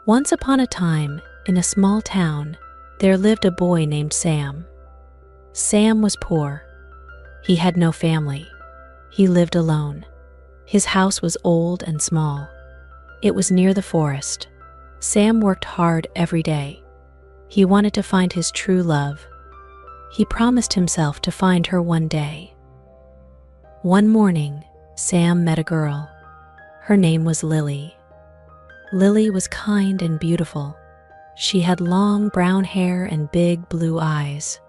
Once upon a time, in a small town, there lived a boy named Sam. Sam was poor. He had no family. He lived alone. His house was old and small. It was near the forest. Sam worked hard every day. He wanted to find his true love. He promised himself to find her one day. One morning, Sam met a girl. Her name was Lily. Lily was kind and beautiful. She had long brown hair and big blue eyes.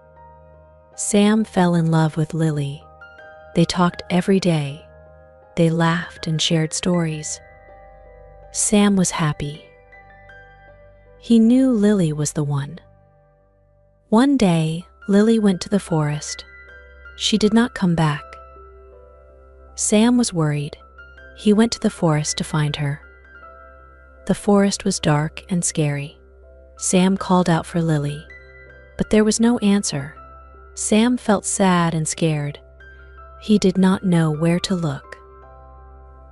Sam fell in love with Lily. They talked every day. They laughed and shared stories. Sam was happy. He knew Lily was the one. One day, Lily went to the forest. She did not come back. Sam was worried. He went to the forest to find her. The forest was dark and scary. Sam called out for Lily, but there was no answer. Sam felt sad and scared. He did not know where to look.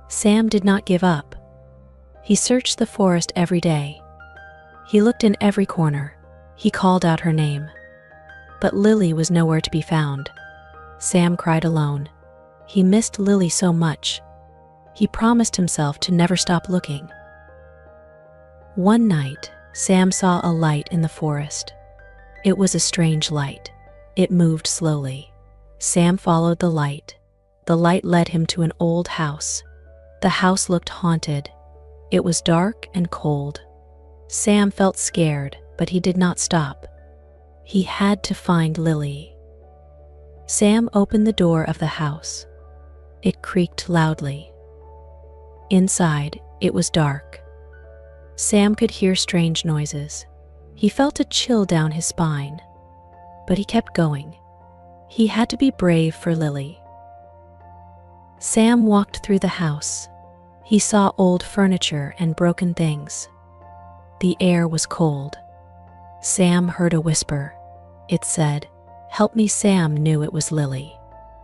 Sam did not give up. He searched the forest every day. He looked in every corner. He called out her name. But Lily was nowhere to be found. Sam cried alone. He missed Lily so much. He promised himself to never stop looking. One night, Sam saw a light in the forest. It was a strange light. It moved slowly. Sam followed the light. The light led him to an old house. The house looked haunted. It was dark and cold. Sam felt scared, but he did not stop. He had to find Lily. Sam opened the door of the house. It creaked loudly. Inside, it was dark. Sam could hear strange noises. He felt a chill down his spine, but he kept going. He had to be brave for Lily. Sam walked through the house. He saw old furniture and broken things. The air was cold. Sam heard a whisper. It said, "Help me." Sam knew it was Lily.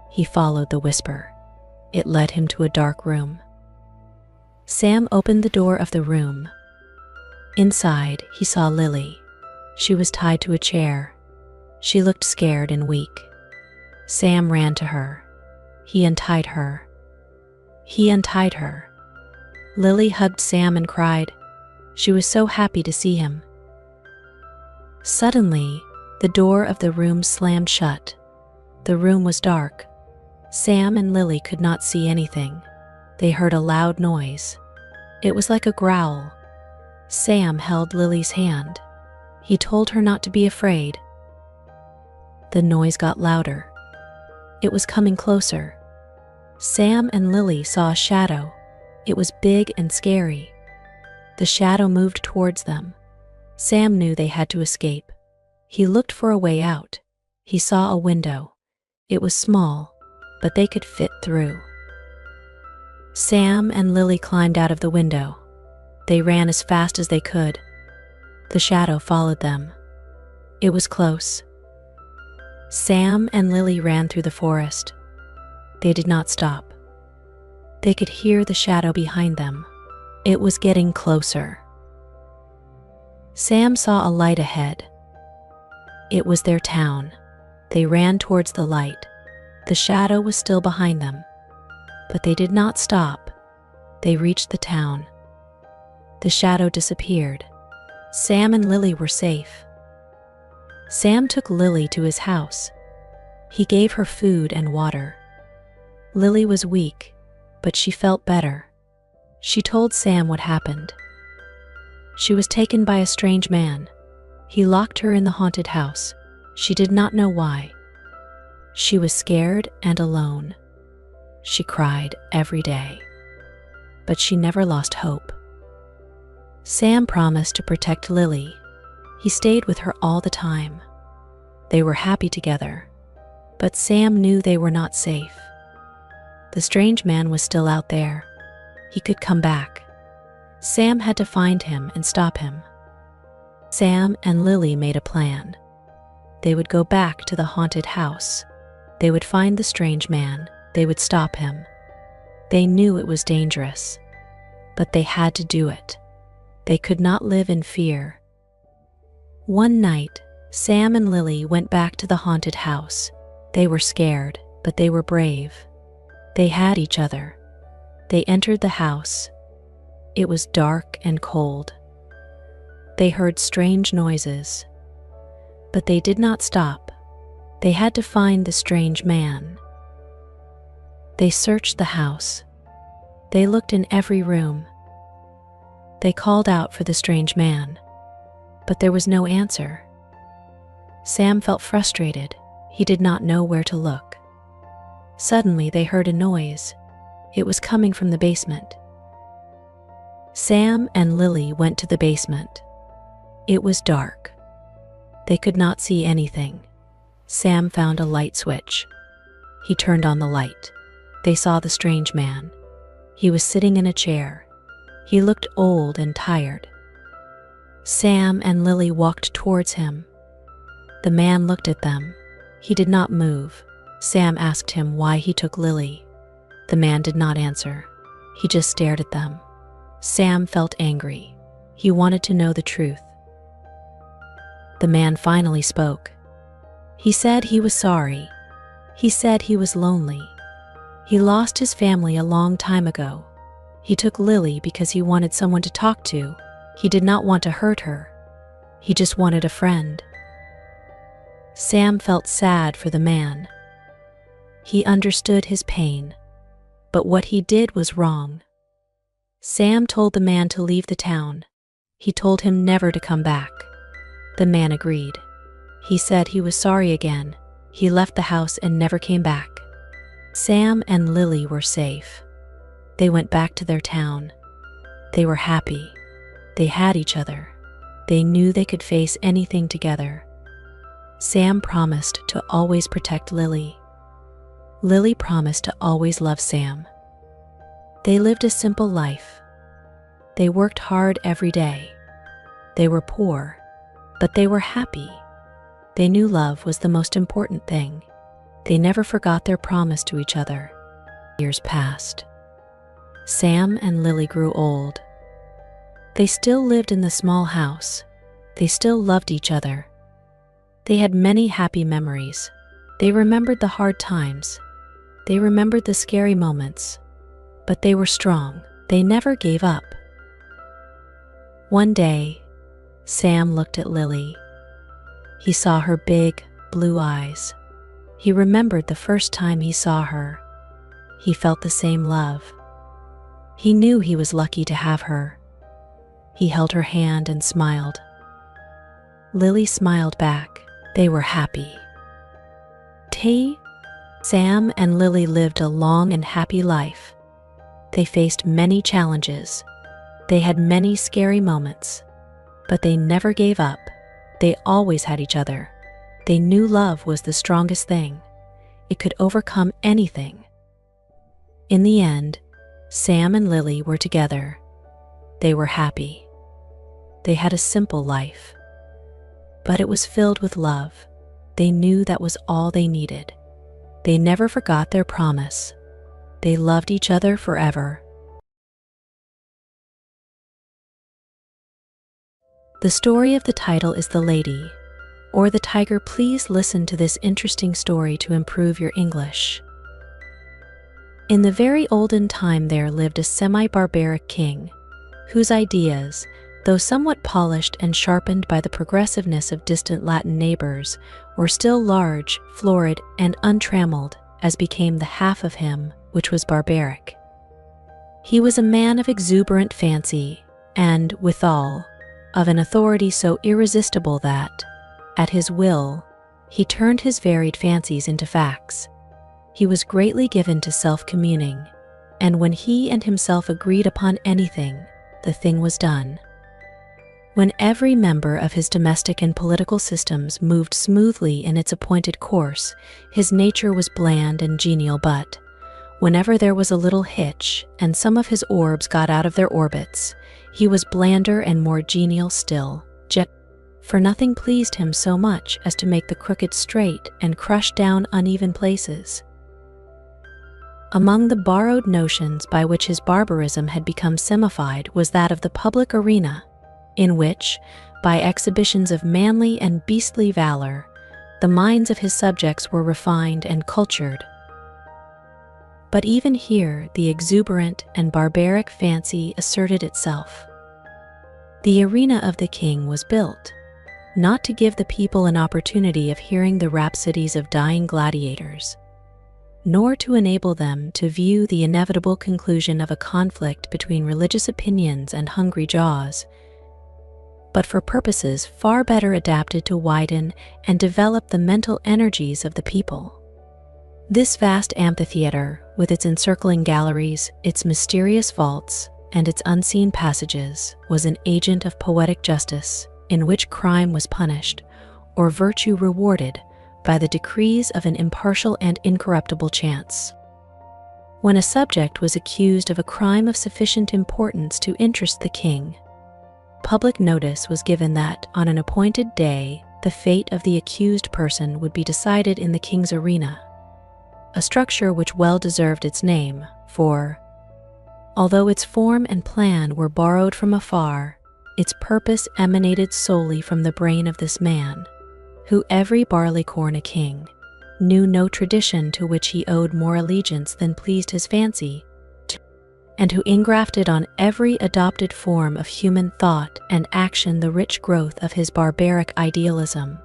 He followed the whisper. It led him to a dark room. Sam opened the door of the room. Inside, he saw Lily. She was tied to a chair. She looked scared and weak. Sam ran to her. He untied her. Lily hugged Sam and cried. She was so happy to see him. Suddenly, the door of the room slammed shut. The room was dark. Sam and Lily could not see anything. They heard a loud noise. It was like a growl. Sam held Lily's hand. He told her not to be afraid. The noise got louder. It was coming closer. Sam and Lily saw a shadow. It was big and scary. The shadow moved towards them. Sam knew they had to escape. He looked for a way out. He saw a window. It was small, but they could fit through. Sam and Lily climbed out of the window. They ran as fast as they could. The shadow followed them. It was close. Sam and Lily ran through the forest. They did not stop. They could hear the shadow behind them. It was getting closer. Sam saw a light ahead. It was their town. They ran towards the light. The shadow was still behind them. But they did not stop. They reached the town. The shadow disappeared. Sam and Lily were safe. Sam took Lily to his house. He gave her food and water. Lily was weak, but she felt better. She told Sam what happened. She was taken by a strange man. He locked her in the haunted house. She did not know why. She was scared and alone. She cried every day. But she never lost hope. Sam promised to protect Lily. He stayed with her all the time. They were happy together. But Sam knew they were not safe. The strange man was still out there. He could come back. Sam had to find him and stop him. Sam and Lily made a plan. They would go back to the haunted house. They would find the strange man. They would stop him. They knew it was dangerous, but they had to do it. They could not live in fear. One night, Sam and Lily went back to the haunted house. They were scared, but they were brave. They had each other. They entered the house. It was dark and cold. They heard strange noises, but they did not stop. They had to find the strange man. They searched the house. They looked in every room. They called out for the strange man, but there was no answer. Sam felt frustrated. He did not know where to look. Suddenly, they heard a noise. It was coming from the basement. Sam and Lily went to the basement. It was dark. They could not see anything. Sam found a light switch. He turned on the light. They saw the strange man. He was sitting in a chair. He looked old and tired. Sam and Lily walked towards him. The man looked at them. He did not move. Sam asked him why he took Lily. The man did not answer. He just stared at them. Sam felt angry. He wanted to know the truth. The man finally spoke. He said he was sorry. He said he was lonely. He lost his family a long time ago. He took Lily because he wanted someone to talk to. He did not want to hurt her. He just wanted a friend. Sam felt sad for the man. He understood his pain, but what he did was wrong. Sam told the man to leave the town. He told him never to come back. The man agreed. He said he was sorry again. He left the house and never came back. Sam and Lily were safe. They went back to their town. They were happy. They had each other. They knew they could face anything together. Sam promised to always protect Lily. Lily promised to always love Sam. They lived a simple life. They worked hard every day. They were poor, but they were happy. They knew love was the most important thing. They never forgot their promise to each other. Years passed. Sam and Lily grew old. They still lived in the small house. They still loved each other. They had many happy memories. They remembered the hard times. They remembered the scary moments. But they were strong. They never gave up. One day, Sam looked at Lily. He saw her big, blue eyes. He remembered the first time he saw her. He felt the same love. He knew he was lucky to have her. He held her hand and smiled. Lily smiled back. They were happy. Sam and Lily lived a long and happy life. They faced many challenges. They had many scary moments, but they never gave up. They always had each other. They knew love was the strongest thing. It could overcome anything. In the end, Sam and Lily were together. They were happy. They had a simple life, but it was filled with love. They knew that was all they needed. They never forgot their promise. They loved each other forever. The story of the title is The Lady or the Tiger. Please listen to this interesting story to improve your English. In the very olden time there lived a semi-barbaric king, whose ideas, though somewhat polished and sharpened by the progressiveness of distant Latin neighbors, were still large, florid, and untrammeled, as became the half of him, which was barbaric. He was a man of exuberant fancy, and, withal, of an authority so irresistible that, at his will, he turned his varied fancies into facts. He was greatly given to self-communing, and when he and himself agreed upon anything, the thing was done. When every member of his domestic and political systems moved smoothly in its appointed course, his nature was bland and genial, but whenever there was a little hitch and some of his orbs got out of their orbits, he was blander and more genial still, for nothing pleased him so much as to make the crooked straight and crush down uneven places. Among the borrowed notions by which his barbarism had become semified was that of the public arena, in which, by exhibitions of manly and beastly valor, the minds of his subjects were refined and cultured. But even here, the exuberant and barbaric fancy asserted itself. The arena of the king was built, not to give the people an opportunity of hearing the rhapsodies of dying gladiators, nor to enable them to view the inevitable conclusion of a conflict between religious opinions and hungry jaws, but for purposes far better adapted to widen and develop the mental energies of the people. This vast amphitheater, with its encircling galleries, its mysterious vaults, and its unseen passages, was an agent of poetic justice, in which crime was punished, or virtue rewarded, by the decrees of an impartial and incorruptible chance. When a subject was accused of a crime of sufficient importance to interest the king, public notice was given that, on an appointed day, the fate of the accused person would be decided in the king's arena, a structure which well deserved its name, for, although its form and plan were borrowed from afar, its purpose emanated solely from the brain of this man, who every barleycorn a king, knew no tradition to which he owed more allegiance than pleased his fancy, and who engrafted on every adopted form of human thought and action the rich growth of his barbaric idealism.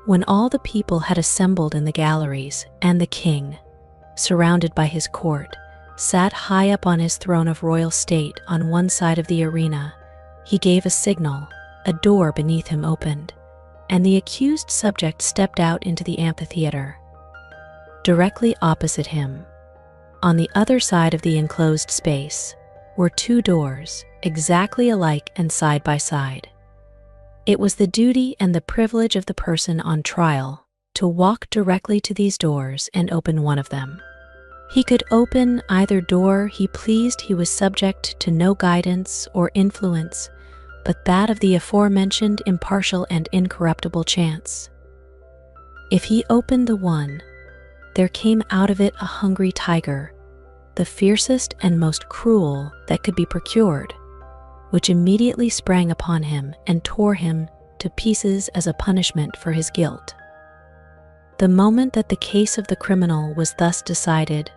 When all the people had assembled in the galleries, and the king, surrounded by his court, sat high up on his throne of royal state on one side of the arena, he gave a signal, a door beneath him opened, and the accused subject stepped out into the amphitheater. Directly opposite him, on the other side of the enclosed space, were two doors, exactly alike and side by side. It was the duty and the privilege of the person on trial to walk directly to these doors and open one of them. He could open either door he pleased. He was subject to no guidance or influence but that of the aforementioned impartial and incorruptible chance. If he opened the one, there came out of it a hungry tiger, the fiercest and most cruel that could be procured, which immediately sprang upon him and tore him to pieces as a punishment for his guilt. The moment that the case of the criminal was thus decided,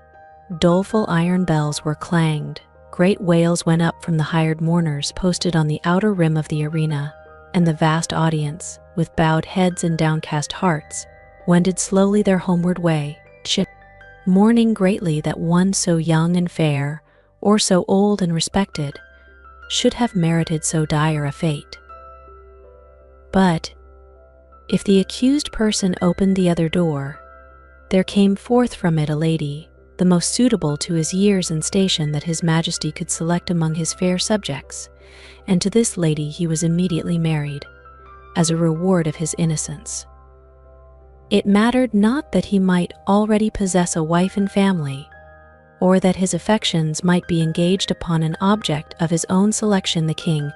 doleful iron bells were clanged, great wails went up from the hired mourners posted on the outer rim of the arena, and the vast audience, with bowed heads and downcast hearts, wended slowly their homeward way, mourning greatly that one so young and fair, or so old and respected, should have merited so dire a fate. But, if the accused person opened the other door, there came forth from it a lady, the most suitable to his years and station that his majesty could select among his fair subjects, and to this lady he was immediately married, as a reward of his innocence. It mattered not that he might already possess a wife and family, or that his affections might be engaged upon an object of his own selection. The king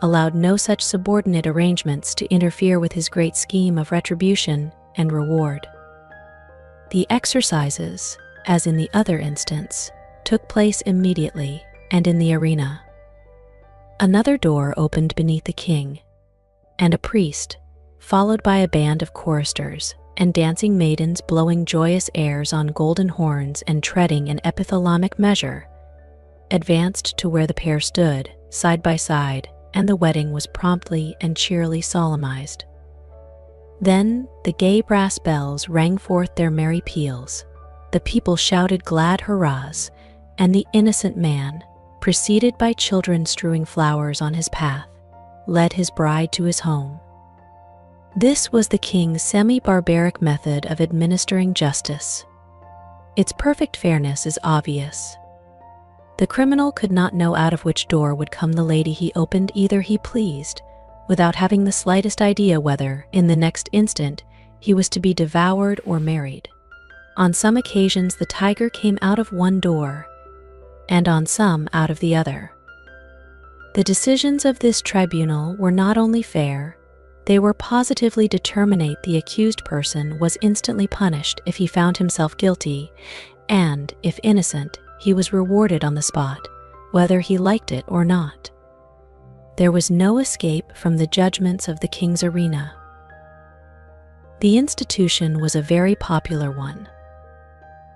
allowed no such subordinate arrangements to interfere with his great scheme of retribution and reward. The exercises, as in the other instance, took place immediately and in the arena. Another door opened beneath the king, and a priest, followed by a band of choristers and dancing maidens blowing joyous airs on golden horns and treading in epithalamic measure, advanced to where the pair stood, side by side, and the wedding was promptly and cheerily solemnized. Then the gay brass bells rang forth their merry peals, the people shouted glad hurrahs, and the innocent man, preceded by children strewing flowers on his path, led his bride to his home. This was the king's semi-barbaric method of administering justice. Its perfect fairness is obvious. The criminal could not know out of which door would come the lady he opened either he pleased, without having the slightest idea whether, in the next instant, he was to be devoured or married. On some occasions the tiger came out of one door, and on some out of the other. The decisions of this tribunal were not only fair, they were positively determinate. The accused person was instantly punished if he found himself guilty, and, if innocent, he was rewarded on the spot, whether he liked it or not. there was no escape from the judgments of the king's arena. The institution was a very popular one.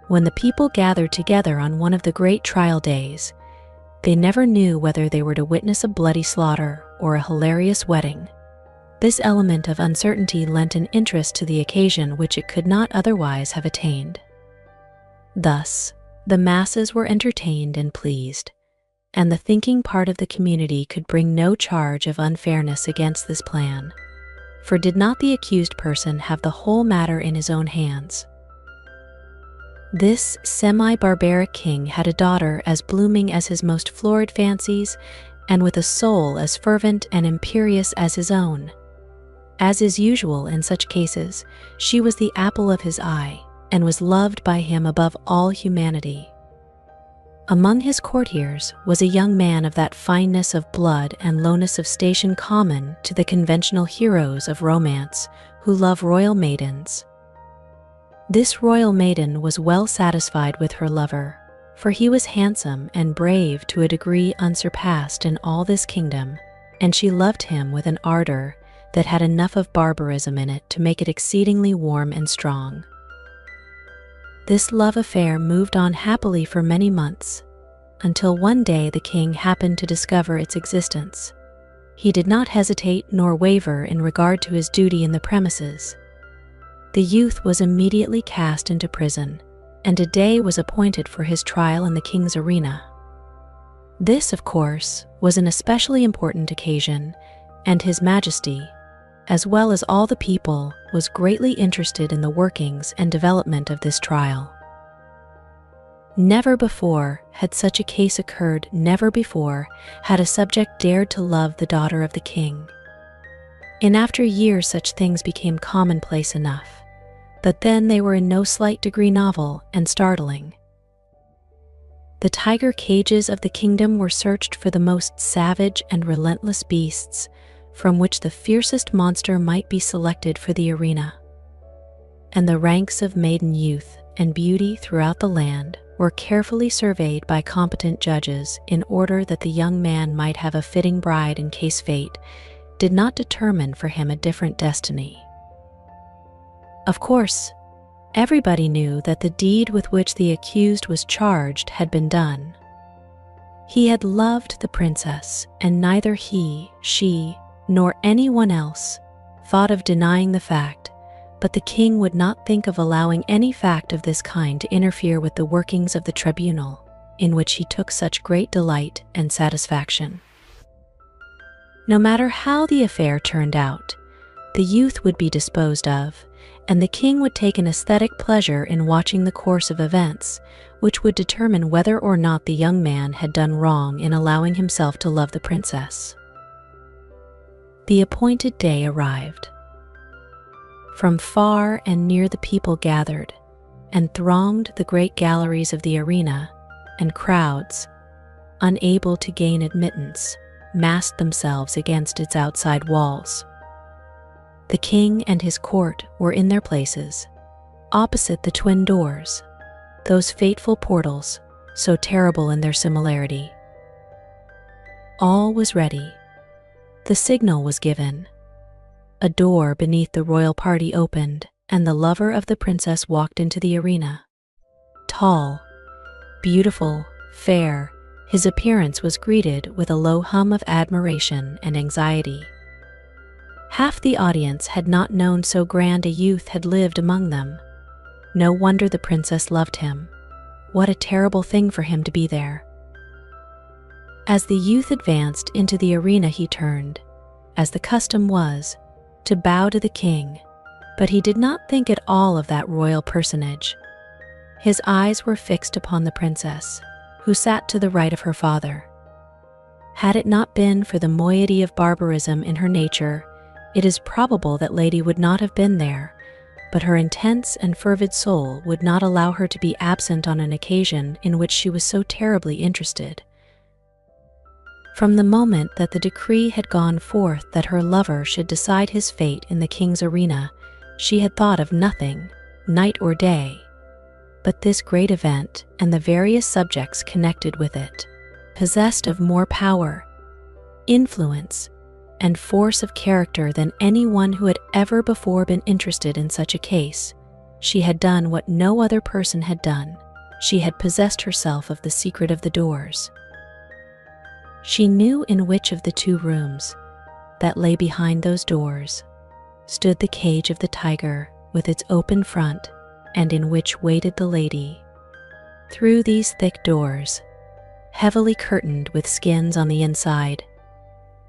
When the people gathered together on one of the great trial days, they never knew whether they were to witness a bloody slaughter or a hilarious wedding. This element of uncertainty lent an interest to the occasion which it could not otherwise have attained. Thus, the masses were entertained and pleased, and the thinking part of the community could bring no charge of unfairness against this plan, for did not the accused person have the whole matter in his own hands? This semi-barbaric king had a daughter as blooming as his most florid fancies, and with a soul as fervent and imperious as his own. As is usual in such cases, she was the apple of his eye, and was loved by him above all humanity. Among his courtiers was a young man of that fineness of blood and lowness of station common to the conventional heroes of romance who love royal maidens. This royal maiden was well satisfied with her lover, for he was handsome and brave to a degree unsurpassed in all this kingdom, and she loved him with an ardor that had enough of barbarism in it to make it exceedingly warm and strong. This love affair moved on happily for many months, until one day the king happened to discover its existence. He did not hesitate nor waver in regard to his duty in the premises. The youth was immediately cast into prison, and a day was appointed for his trial in the king's arena. This, of course, was an especially important occasion, and His Majesty, as well as all the people, was greatly interested in the workings and development of this trial. Never before had such a case occurred, never before had a subject dared to love the daughter of the king. In after years such things became commonplace enough, but then they were in no slight degree novel and startling. The tiger cages of the kingdom were searched for the most savage and relentless beasts, from which the fiercest monster might be selected for the arena. And the ranks of maiden youth and beauty throughout the land were carefully surveyed by competent judges in order that the young man might have a fitting bride in case fate did not determine for him a different destiny. Of course, everybody knew that the deed with which the accused was charged had been done. He had loved the princess, and neither he, she, nor anyone else thought of denying the fact, but the king would not think of allowing any fact of this kind to interfere with the workings of the tribunal, in which he took such great delight and satisfaction. No matter how the affair turned out, the youth would be disposed of, and the king would take an aesthetic pleasure in watching the course of events, which would determine whether or not the young man had done wrong in allowing himself to love the princess. The appointed day arrived. From far and near the people gathered, and thronged the great galleries of the arena, and crowds, unable to gain admittance, massed themselves against its outside walls. The king and his court were in their places, opposite the twin doors, those fateful portals, so terrible in their similarity. All was ready. The signal was given. A door beneath the royal party opened, and the lover of the princess walked into the arena. Tall, beautiful, fair, his appearance was greeted with a low hum of admiration and anxiety. Half the audience had not known so grand a youth had lived among them. No wonder the princess loved him. What a terrible thing for him to be there. As the youth advanced into the arena, he turned, as the custom was, to bow to the king, but he did not think at all of that royal personage. His eyes were fixed upon the princess, who sat to the right of her father. Had it not been for the moiety of barbarism in her nature, it is probable that lady would not have been there, but her intense and fervid soul would not allow her to be absent on an occasion in which she was so terribly interested. From the moment that the decree had gone forth that her lover should decide his fate in the king's arena, she had thought of nothing, night or day, but this great event and the various subjects connected with it. Possessed of more power, influence, and force of character than anyone who had ever before been interested in such a case. She had done what no other person had done. She had possessed herself of the secret of the doors. She knew in which of the two rooms that lay behind those doors stood the cage of the tiger with its open front, and in which waited the lady. Through these thick doors, heavily curtained with skins on the inside,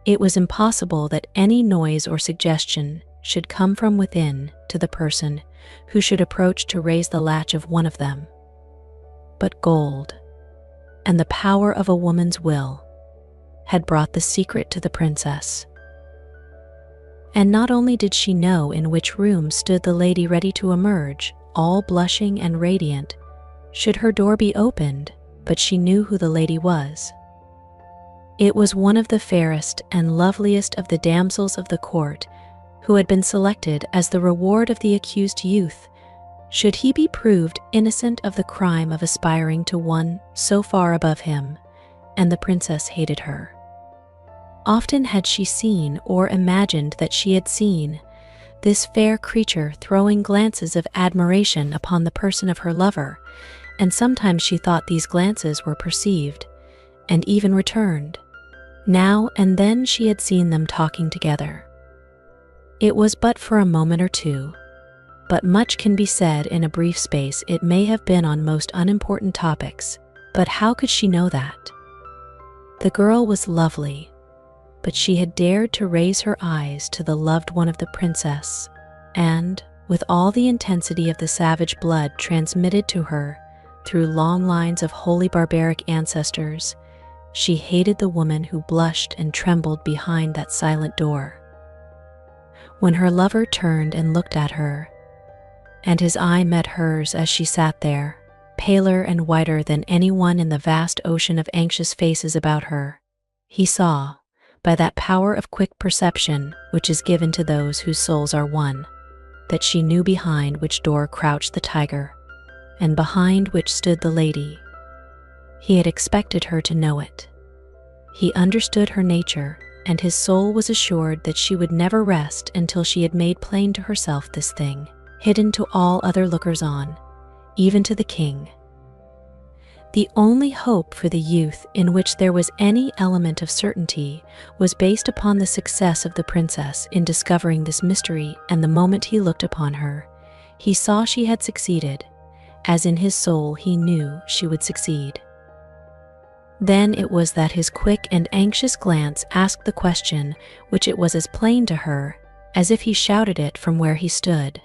it was impossible that any noise or suggestion should come from within to the person who should approach to raise the latch of one of them. But gold, and the power of a woman's will, had brought the secret to the princess. And not only did she know in which room stood the lady ready to emerge, all blushing and radiant, should her door be opened, but she knew who the lady was. It was one of the fairest and loveliest of the damsels of the court, who had been selected as the reward of the accused youth, should he be proved innocent of the crime of aspiring to one so far above him, and the princess hated her. Often had she seen or imagined that she had seen this fair creature throwing glances of admiration upon the person of her lover, and sometimes she thought these glances were perceived, and even returned. Now and then she had seen them talking together. It was but for a moment or two, but much can be said in a brief space. It may have been on most unimportant topics, but how could she know that? The girl was lovely, but she had dared to raise her eyes to the loved one of the princess, and, with all the intensity of the savage blood transmitted to her through long lines of holy barbaric ancestors, she hated the woman who blushed and trembled behind that silent door. When her lover turned and looked at her, and his eye met hers as she sat there, paler and whiter than anyone in the vast ocean of anxious faces about her, he saw, by that power of quick perception which is given to those whose souls are one, that she knew behind which door crouched the tiger, and behind which stood the lady. He had expected her to know it. He understood her nature, and his soul was assured that she would never rest until she had made plain to herself this thing, hidden to all other lookers-on, even to the king. The only hope for the youth in which there was any element of certainty was based upon the success of the princess in discovering this mystery, and the moment he looked upon her, he saw she had succeeded, as in his soul he knew she would succeed. Then it was that his quick and anxious glance asked the question which it was as plain to her as if he shouted it from where he stood.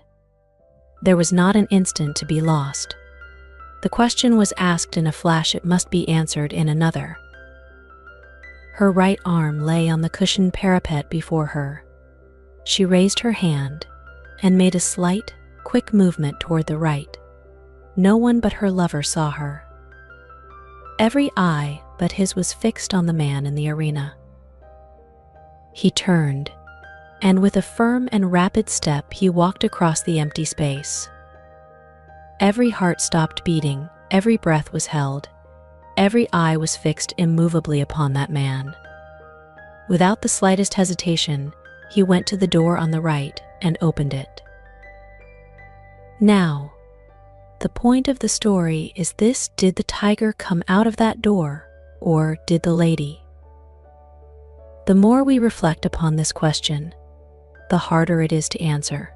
There was not an instant to be lost. The question was asked in a flash, it must be answered in another. Her right arm lay on the cushioned parapet before her. She raised her hand and made a slight, quick movement toward the right. No one but her lover saw her. Every eye but his was fixed on the man in the arena. He turned, and with a firm and rapid step he walked across the empty space. Every heart stopped beating, every breath was held, every eye was fixed immovably upon that man. Without the slightest hesitation, he went to the door on the right and opened it. Now, the point of the story is this: did the tiger come out of that door, or did the lady? The more we reflect upon this question, the harder it is to answer.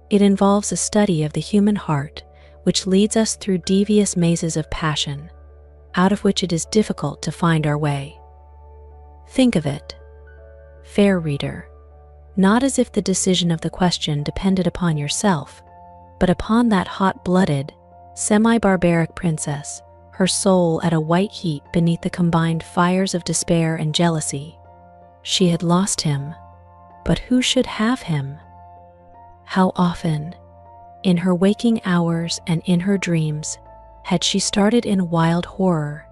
It involves a study of the human heart, which leads us through devious mazes of passion, out of which it is difficult to find our way. Think of it, fair reader, not as if the decision of the question depended upon yourself, but upon that hot-blooded, semi-barbaric princess, her soul at a white heat beneath the combined fires of despair and jealousy. She had lost him, but who should have him? How often, in her waking hours and in her dreams, had she started in wild horror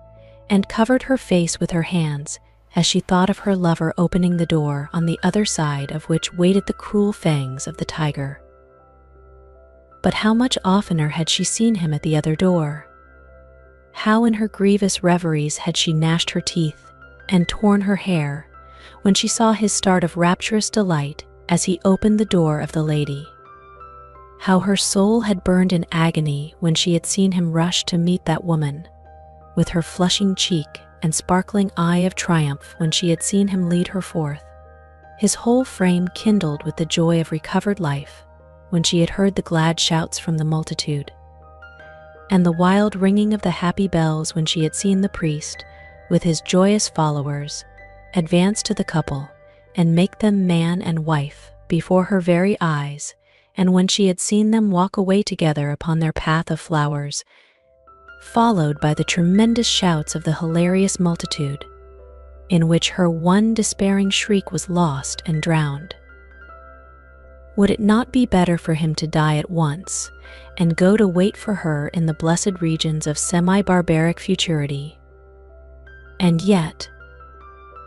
and covered her face with her hands as she thought of her lover opening the door on the other side of which waited the cruel fangs of the tiger. But how much oftener had she seen him at the other door? How in her grievous reveries had she gnashed her teeth and torn her hair, when she saw his start of rapturous delight as he opened the door of the lady. How her soul had burned in agony when she had seen him rush to meet that woman, with her flushing cheek and sparkling eye of triumph when she had seen him lead her forth. His whole frame kindled with the joy of recovered life when she had heard the glad shouts from the multitude, and the wild ringing of the happy bells when she had seen the priest, with his joyous followers, advance to the couple and make them man and wife before her very eyes, and when she had seen them walk away together upon their path of flowers, followed by the tremendous shouts of the hilarious multitude, in which her one despairing shriek was lost and drowned. Would it not be better for him to die at once and go to wait for her in the blessed regions of semi-barbaric futurity? And yet,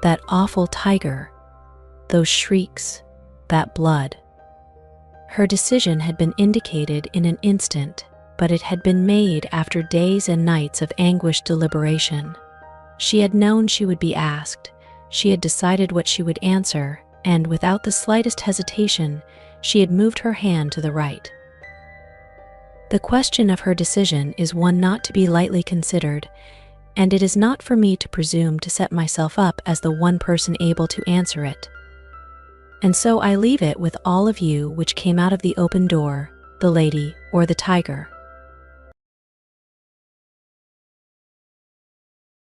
that awful tiger, those shrieks, that blood. Her decision had been indicated in an instant, but it had been made after days and nights of anguished deliberation. She had known she would be asked, she had decided what she would answer, and without the slightest hesitation, she had moved her hand to the right. The question of her decision is one not to be lightly considered, and it is not for me to presume to set myself up as the one person able to answer it. And so I leave it with all of you which came out of the open door, the lady or the tiger.